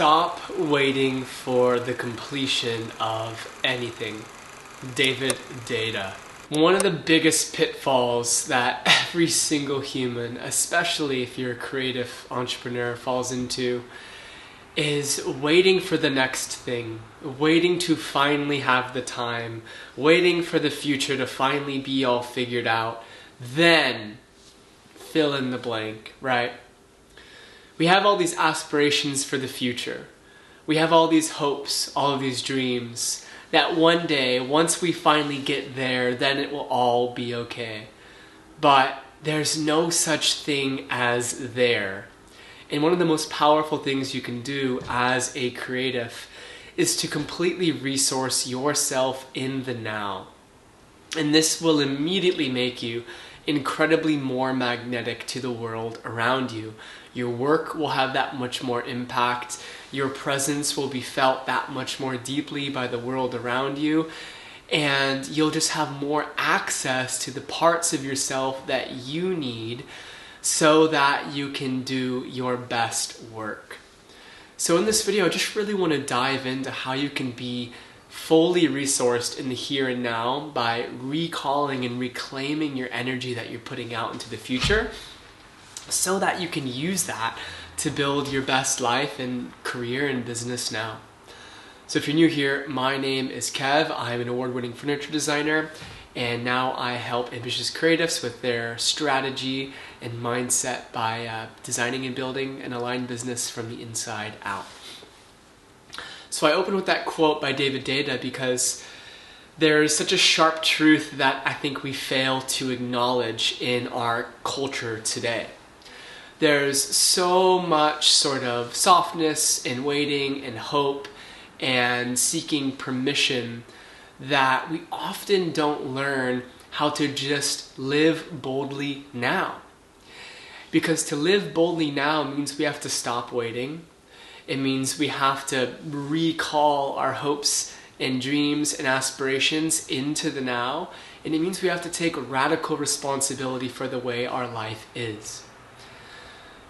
Stop waiting for the completion of anything. David Data. One of the biggest pitfalls that every single human, especially if you're a creative entrepreneur, falls into is waiting for the next thing, waiting to finally have the time, waiting for the future to finally be all figured out, then fill in the blank, right? We have all these aspirations for the future. We have all these hopes, all of these dreams, that one day, once we finally get there, then it will all be okay. But there's no such thing as there. And one of the most powerful things you can do as a creative is to completely resource yourself in the now. And this will immediately make you incredibly more magnetic to the world around you. Your work will have that much more impact. Your presence will be felt that much more deeply by the world around you. And you'll just have more access to the parts of yourself that you need so that you can do your best work. So in this video, I just really want to dive into how you can be fully resourced in the here and now by recalling and reclaiming your energy that you're putting out into the future so that you can use that to build your best life and career and business now. So if you're new here, my name is Kev. I'm an award-winning furniture designer, and now I help ambitious creatives with their strategy and mindset by designing and building an aligned business from the inside out. So I open with that quote by David Data because there's such a sharp truth that I think we fail to acknowledge in our culture today. There's so much sort of softness and waiting and hope and seeking permission that we often don't learn how to just live boldly now. Because to live boldly now means we have to stop waiting. It means we have to recall our hopes and dreams and aspirations into the now. And it means we have to take radical responsibility for the way our life is.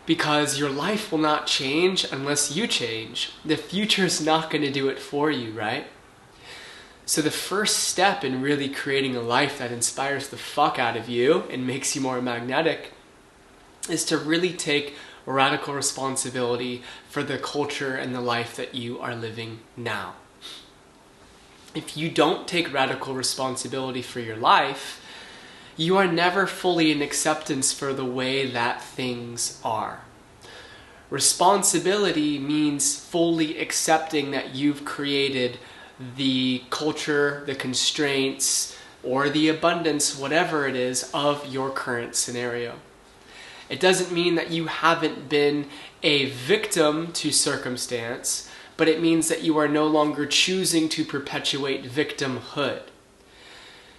Because your life will not change unless you change. The future is not going to do it for you, right? So the first step in really creating a life that inspires the fuck out of you and makes you more magnetic is to really take radical responsibility for the culture and the life that you are living now. If you don't take radical responsibility for your life, you are never fully in acceptance for the way that things are. Responsibility means fully accepting that you've created the culture, the constraints, or the abundance, whatever it is, of your current scenario. It doesn't mean that you haven't been a victim to circumstance, but it means that you are no longer choosing to perpetuate victimhood.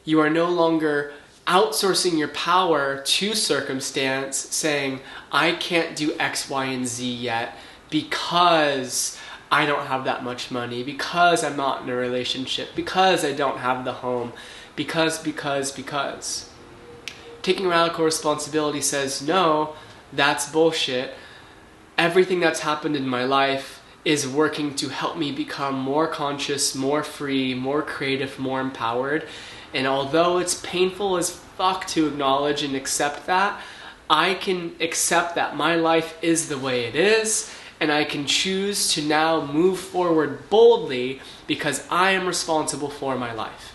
You are no longer outsourcing your power to circumstance, saying, I can't do X, Y, and Z yet because I don't have that much money, because I'm not in a relationship, because I don't have the home, because. Taking radical responsibility says, no, that's bullshit. Everything that's happened in my life is working to help me become more conscious, more free, more creative, more empowered. And although it's painful as fuck to acknowledge and accept that, I can accept that my life is the way it is, and I can choose to now move forward boldly because I am responsible for my life.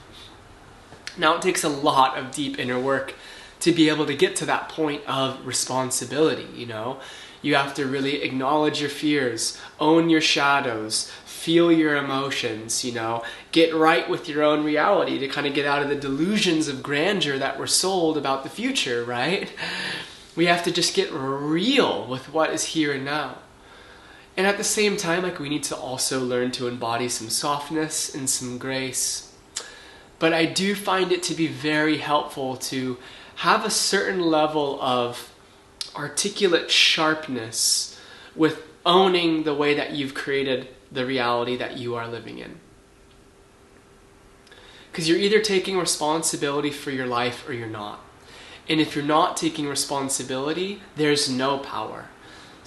Now, it takes a lot of deep inner work to be able to get to that point of responsibility, you know? You have to really acknowledge your fears, own your shadows, feel your emotions, you know, get right with your own reality to kind of get out of the delusions of grandeur that we're sold about the future, right? We have to just get real with what is here and now. And at the same time, like, we need to also learn to embody some softness and some grace. But I do find it to be very helpful to have a certain level of articulate sharpness with owning the way that you've created the reality that you are living in. Because you're either taking responsibility for your life or you're not. And if you're not taking responsibility, there's no power.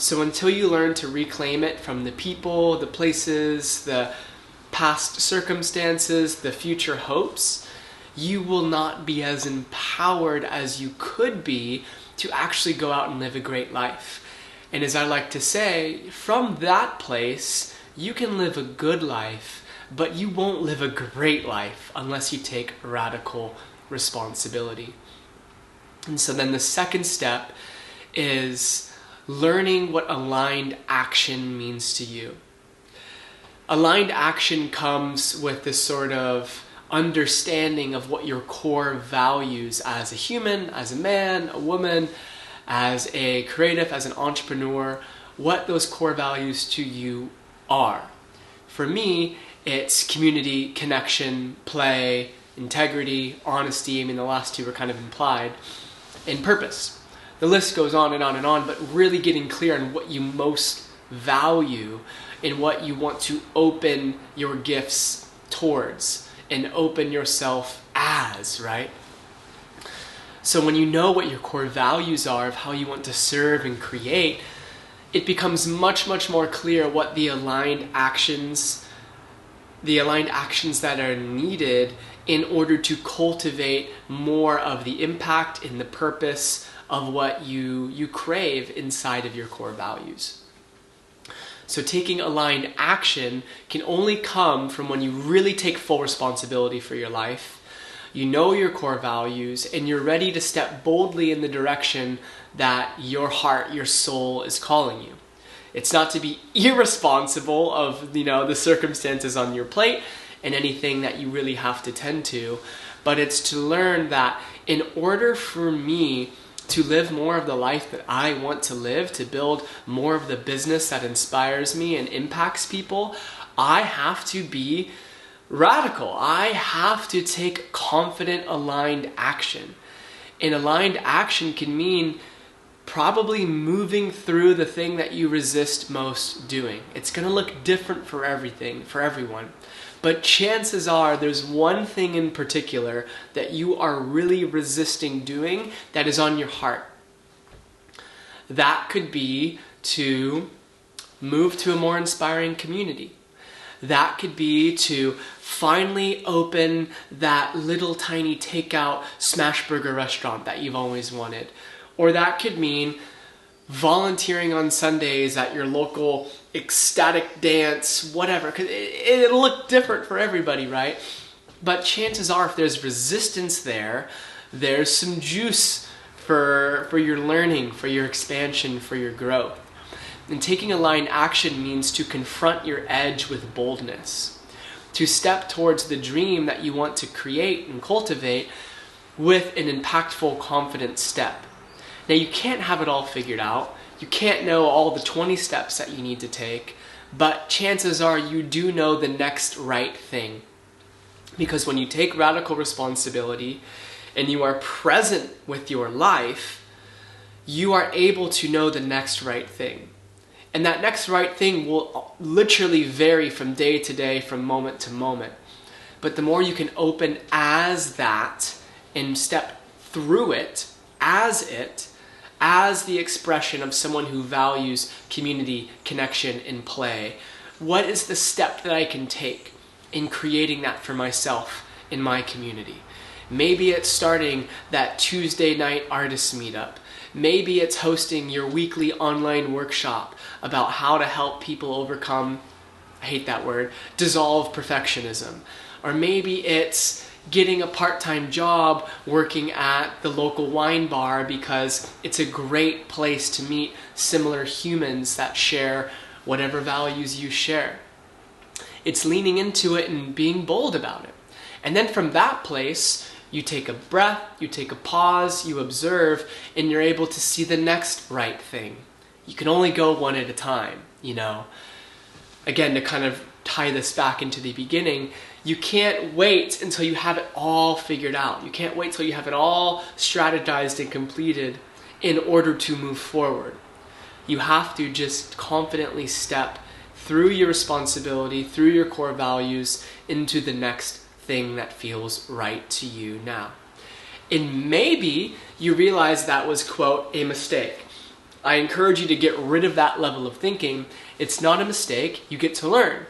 So until you learn to reclaim it from the people, the places, the past circumstances, the future hopes, you will not be as empowered as you could be to actually go out and live a great life. And as I like to say, from that place, you can live a good life, but you won't live a great life unless you take radical responsibility. And so then the second step is learning what aligned action means to you. Aligned action comes with this sort of understanding of what your core values as a human, as a man, a woman, as a creative, as an entrepreneur, what those core values to you are. For me, it's community, connection, play, integrity, honesty. I mean, the last two were kind of implied, and purpose. The list goes on and on and on, but really getting clear on what you most value and what you want to open your gifts towards and open yourself as, right? So when you know what your core values are of how you want to serve and create, it becomes much, much more clear what the aligned actions that are needed in order to cultivate more of the impact and the purpose of what you crave inside of your core values. So taking aligned action can only come from when you really take full responsibility for your life, you know your core values, and you're ready to step boldly in the direction that your heart, your soul is calling you. It's not to be irresponsible of, the circumstances on your plate and anything that you really have to tend to, but it's to learn that in order for me to live more of the life that I want to live, to build more of the business that inspires me and impacts people, I have to be radical. I have to take confident, aligned action. And aligned action can mean probably moving through the thing that you resist most doing. It's going to look different for everyone. But chances are there's one thing in particular that you are really resisting doing that is on your heart. That could be to move to a more inspiring community. That could be to finally open that little tiny takeout smash burger restaurant that you've always wanted. Or that could mean volunteering on Sundays at your local ecstatic dance, whatever, because it'll look different for everybody, right? But chances are if there's resistance there, there's some juice for your learning, for your expansion, for your growth. And taking aligned action means to confront your edge with boldness, to step towards the dream that you want to create and cultivate with an impactful, confident step. Now, you can't have it all figured out. You can't know all the 20 steps that you need to take, but chances are you do know the next right thing. Because when you take radical responsibility and you are present with your life, you are able to know the next right thing. And that next right thing will literally vary from day to day, from moment to moment. But the more you can open as that and step through it, as the expression of someone who values community, connection, and play, what is the step that I can take in creating that for myself in my community? Maybe it's starting that Tuesday night artist meetup. Maybe it's hosting your weekly online workshop about how to help people overcome, I hate that word, dissolve perfectionism. Or maybe it's getting a part-time job working at the local wine bar because it's a great place to meet similar humans that share whatever values you share. It's leaning into it and being bold about it. And then from that place, you take a breath, you take a pause, you observe, and you're able to see the next right thing. You can only go one at a time, Again, to kind of tie this back into the beginning, you can't wait until you have it all figured out. You can't wait till you have it all strategized and completed in order to move forward. You have to just confidently step through your responsibility, through your core values, into the next thing that feels right to you now. And maybe you realize that was, quote, a mistake. I encourage you to get rid of that level of thinking. It's not a mistake, you get to learn.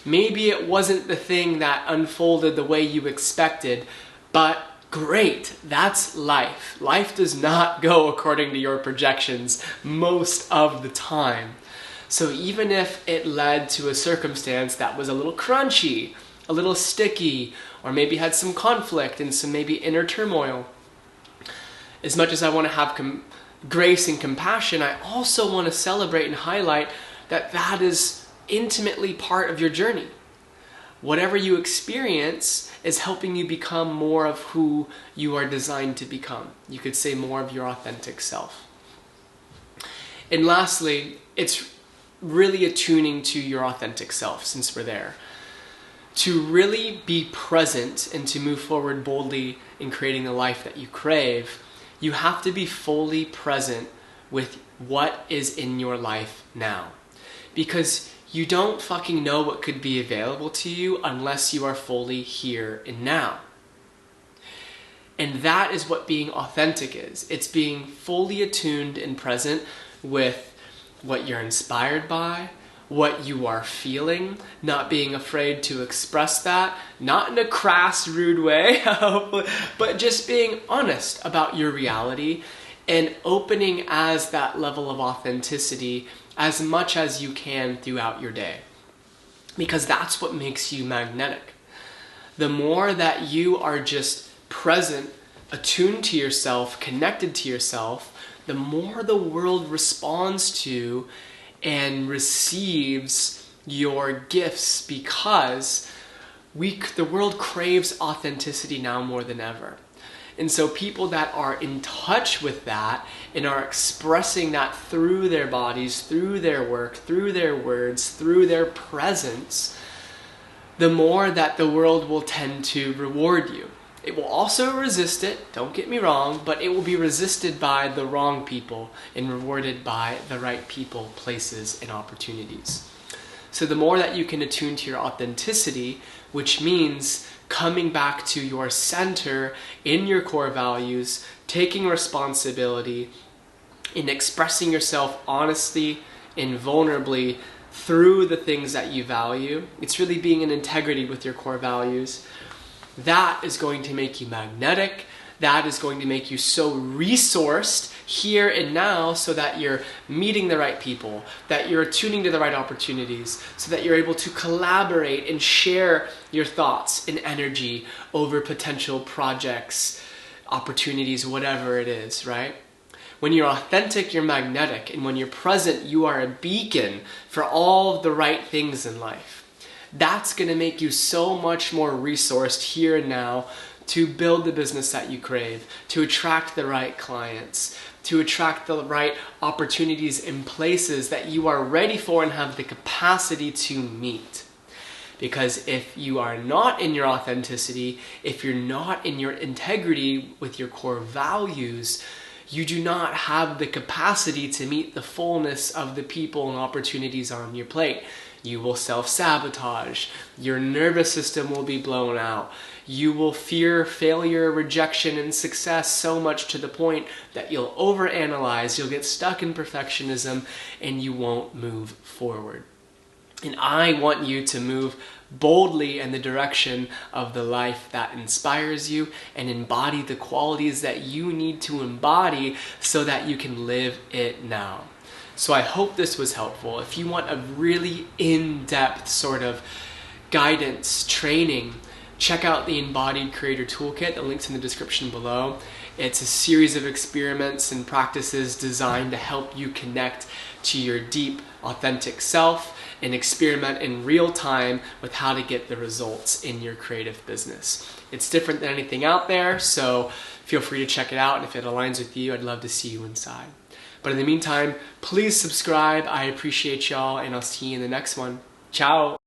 Maybe it wasn't the thing that unfolded the way you expected, but great, that's life. Life does not go according to your projections most of the time. So even if it led to a circumstance that was a little crunchy, a little sticky, or maybe had some conflict and some maybe inner turmoil, as much as I want to have grace and compassion, I also want to celebrate and highlight that that is intimately part of your journey. Whatever you experience is helping you become more of who you are designed to become. You could say more of your authentic self. And lastly, it's really attuning to your authentic self, since we're there. To really be present and to move forward boldly in creating the life that you crave, you have to be fully present with what is in your life now. Because you don't fucking know what could be available to you unless you are fully here and now. And that is what being authentic is. It's being fully attuned and present with what you're inspired by, what you are feeling, not being afraid to express that, not in a crass, rude way, but just being honest about your reality and opening as that level of authenticity as much as you can throughout your day. Because that's what makes you magnetic. The more that you are just present, attuned to yourself, connected to yourself, the more the world responds to and receives your gifts, because the world craves authenticity now more than ever. And so people that are in touch with that and are expressing that through their bodies, through their work, through their words, through their presence, the more that the world will tend to reward you. It will also resist it, don't get me wrong, but it will be resisted by the wrong people and rewarded by the right people, places, and opportunities. So the more that you can attune to your authenticity, which means coming back to your center in your core values, taking responsibility, and expressing yourself honestly and vulnerably through the things that you value, it's really being in integrity with your core values. That is going to make you magnetic. That is going to make you so resourced here and now so that you're meeting the right people, that you're attuning to the right opportunities, so that you're able to collaborate and share your thoughts and energy over potential projects, opportunities, whatever it is, right? When you're authentic, you're magnetic. And when you're present, you are a beacon for all the right things in life. That's going to make you so much more resourced here and now to build the business that you crave, to attract the right clients, to attract the right opportunities in places that you are ready for and have the capacity to meet. Because if you are not in your authenticity, if you're not in your integrity with your core values, you do not have the capacity to meet the fullness of the people and opportunities on your plate. You will self-sabotage. Your nervous system will be blown out. You will fear failure, rejection, and success so much to the point that you'll overanalyze, you'll get stuck in perfectionism, and you won't move forward. And I want you to move boldly in the direction of the life that inspires you and embody the qualities that you need to embody so that you can live it now. So I hope this was helpful. If you want a really in-depth sort of guidance, training, check out the Embodied Creator Toolkit. The link's in the description below. It's a series of experiments and practices designed to help you connect to your deep, authentic self and experiment in real time with how to get the results in your creative business. It's different than anything out there, so feel free to check it out. And if it aligns with you, I'd love to see you inside. But in the meantime, please subscribe. I appreciate y'all, and I'll see you in the next one. Ciao.